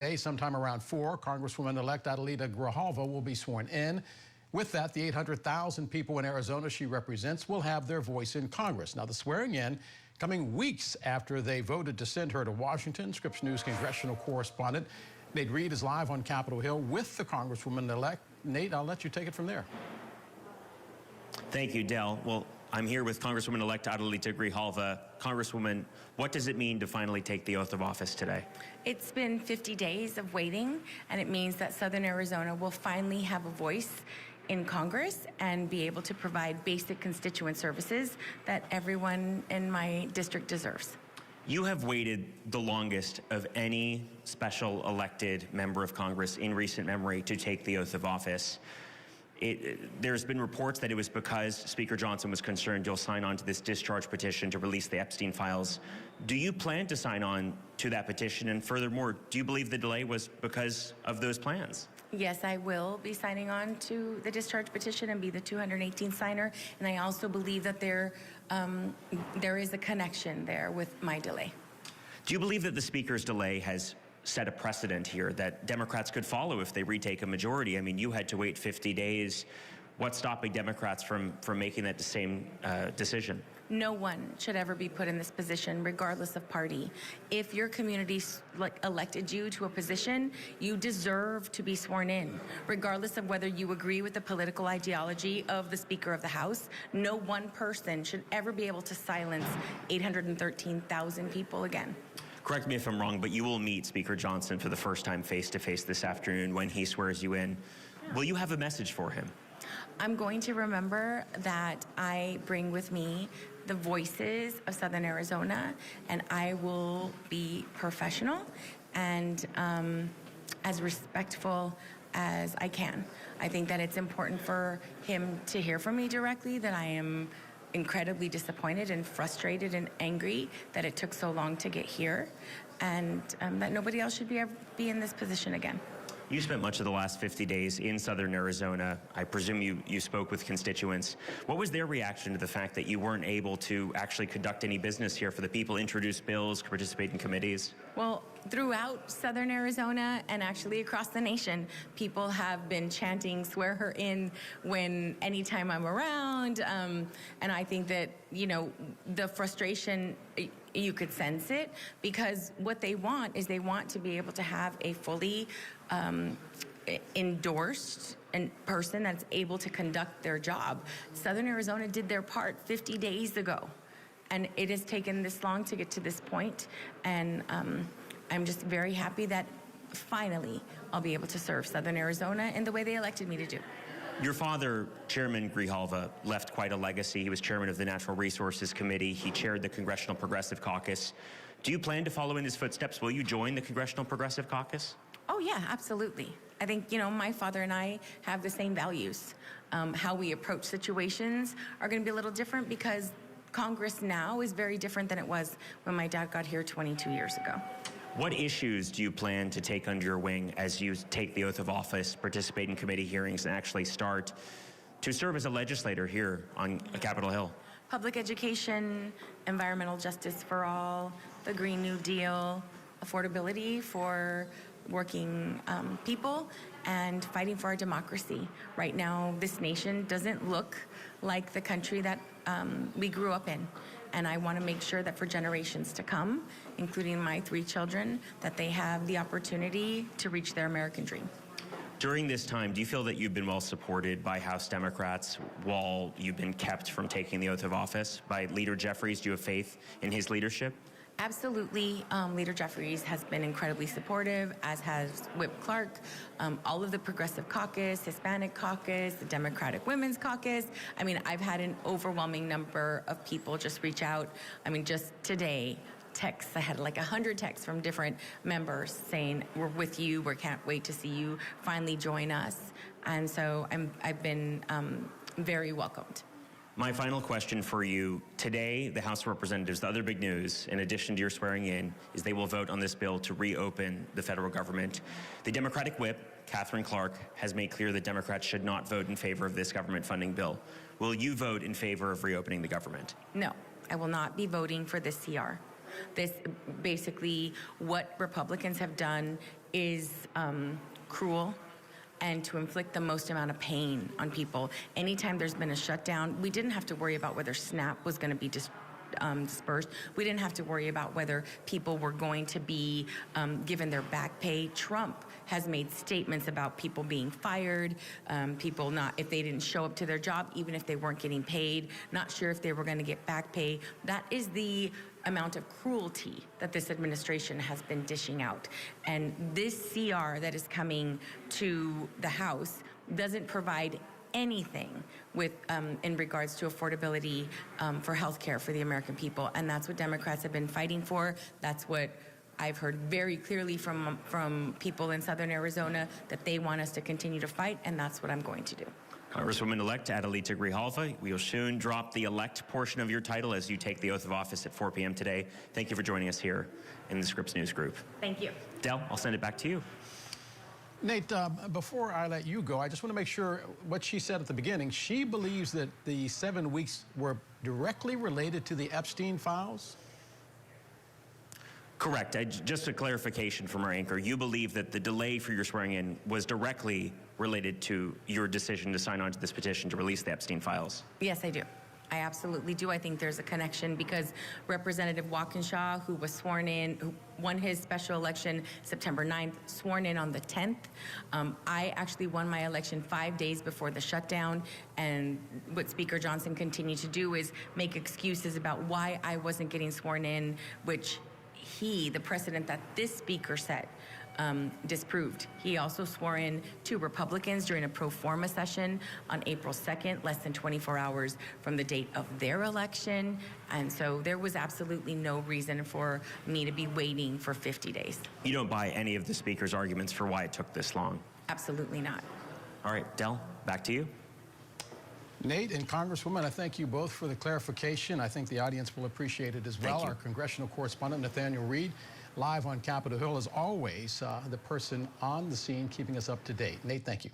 Today, sometime around 4, Congresswoman-elect Adelita Grijalva will be sworn in. With that, the 800,000 people in Arizona she represents will have their voice in Congress. Now, the swearing in coming weeks after they voted to send her to Washington. Scripps News congressional correspondent Nate Reed is live on Capitol Hill with the Congresswoman-elect. Nate, I'll let you take it from there. Thank you, Del. Well, I'm here with Congresswoman-elect Adelita Grijalva. Congresswoman, what does it mean to finally take the oath of office today? It's been 50 days of waiting, and it means that Southern Arizona will finally have a voice in Congress and be able to provide basic constituent services that everyone in my district deserves. You have waited the longest of any special elected member of Congress in recent memory to take the oath of office. There's been reports that it was because Speaker Johnson was concerned you'll sign on to this discharge petition to release the Epstein files. Do you plan to sign on to that petition? And furthermore, do you believe the delay was because of those plans? Yes, I will be signing on to the discharge petition and be the 218th signer. And I also believe that there is a connection there with my delay. Do you believe that the Speaker's delay has set a precedent here that Democrats could follow if they retake a majority? I mean, you had to wait 50 days. What's stopping Democrats from making that same decision? No one should ever be put in this position, regardless of party. If your community elected you to a position, you deserve to be sworn in, regardless of whether you agree with the political ideology of the Speaker of the House. No one person should ever be able to silence 813,000 people again. Correct me if I'm wrong, but you will meet Speaker Johnson for the first time face-to-face this afternoon when he swears you in. Will you have a message for him? I'm going to remember that I bring with me the voices of Southern Arizona, and I will be professional and as respectful as I can. I think that it's important for him to hear from me directly that I am incredibly disappointed and frustrated and angry that it took so long to get here, and that nobody else should be in this position again. You spent much of the last 50 days in Southern Arizona. I presume you spoke with constituents. What was their reaction to the fact that you weren't able to actually conduct any business here for the people, introduce bills, participate in committees? Well, throughout Southern Arizona and actually across the nation, people have been chanting "swear her in" anytime I'm around, and I think that, you know, the frustration, you could sense it, because what they want is they want to be able to have a fully endorsed person that's able to conduct their job. Southern Arizona did their part 50 days ago, and it has taken this long to get to this point, and I'm just very happy that finally I'll be able to serve Southern Arizona in the way they elected me to do. Your father, Chairman Grijalva, left quite a legacy. He was chairman of the Natural Resources Committee. He chaired the Congressional Progressive Caucus. Do you plan to follow in his footsteps? Will you join the Congressional Progressive Caucus? Oh, yeah, absolutely. I think, you know, my father and I have the same values. How we approach situations are going to be a little different because Congress now is very different than it was when my dad got here 22 years ago. What issues do you plan to take under your wing as you take the oath of office, participate in committee hearings, and actually start to serve as a legislator here on Capitol Hill? Public education, environmental justice for all, the Green New Deal, affordability for working people, and fighting for our democracy. Right now, this nation doesn't look like the country that we grew up in. And I want to make sure that for generations to come, including my 3 children, that they have the opportunity to reach their American dream. During this time, do you feel that you've been well supported by House Democrats while you've been kept from taking the oath of office? By Leader Jeffries, do you have faith in his leadership? Absolutely. Leader Jeffries has been incredibly supportive, as has Whip Clark, all of the Progressive Caucus, Hispanic Caucus, the Democratic Women's Caucus. I mean, I've had an overwhelming number of people just reach out. I mean, just today, texts, I had like 100 texts from different members saying, "We're with you, we can't wait to see you finally join us." And so I've been very welcomed. My final question for you. Today, the House of Representatives, the other big news, in addition to your swearing in, is they will vote on this bill to reopen the federal government. The Democratic whip, Catherine Clark, has made clear that Democrats should not vote in favor of this government funding bill. Will you vote in favor of reopening the government? No, I will not be voting for this CR. This basically, what Republicans have done is cruel and to inflict the most amount of pain on people. Anytime there's been a shutdown, we didn't have to worry about whether SNAP was going to be dispersed. We didn't have to worry about whether people were going to be given their back pay. Trump has made statements about people being fired, people not, if they didn't show up to their job, even if they weren't getting paid, not sure if they were going to get back pay. That is the amount of cruelty that this administration has been dishing out. And this CR that is coming to the House doesn't provide anything with in regards to affordability for health care for the American people. And that's what Democrats have been fighting for. That's what I've heard very clearly from people in Southern Arizona, that they want us to continue to fight, and that's what I'm going to do. Congresswoman-elect Adelita Grijalva, we will soon drop the elect portion of your title as you take the oath of office at 4 p.m. today. Thank you for joining us here in the Scripps News Group. Thank you. Del, I'll send it back to you. Nate, before I let you go, I just want to make sure what she said at the beginning. She believes that the 7 weeks were directly related to the Epstein files? Correct. Just a clarification from our anchor. You believe that the delay for your swearing in was directly related to your decision to sign on to this petition to release the Epstein files? Yes, I do. I absolutely do. I think there's a connection because Representative Walkinshaw, who was sworn in, who won his special election September 9th, sworn in on the 10th. I actually won my election 5 days before the shutdown, and what Speaker Johnson continued to do is make excuses about why I wasn't getting sworn in, which the precedent that this speaker set, disproved. He also swore in 2 Republicans during a pro forma session on April 2nd, less than 24 hours from the date of their election. And so there was absolutely no reason for me to be waiting for 50 days. You don't buy any of the speaker's arguments for why it took this long? Absolutely not. All right, Del, back to you. Nate and Congresswoman, I thank you both for the clarification. I think the audience will appreciate it as well. Our congressional correspondent, Nathaniel Reed, live on Capitol Hill, as always, the person on the scene keeping us up to date. Nate, thank you.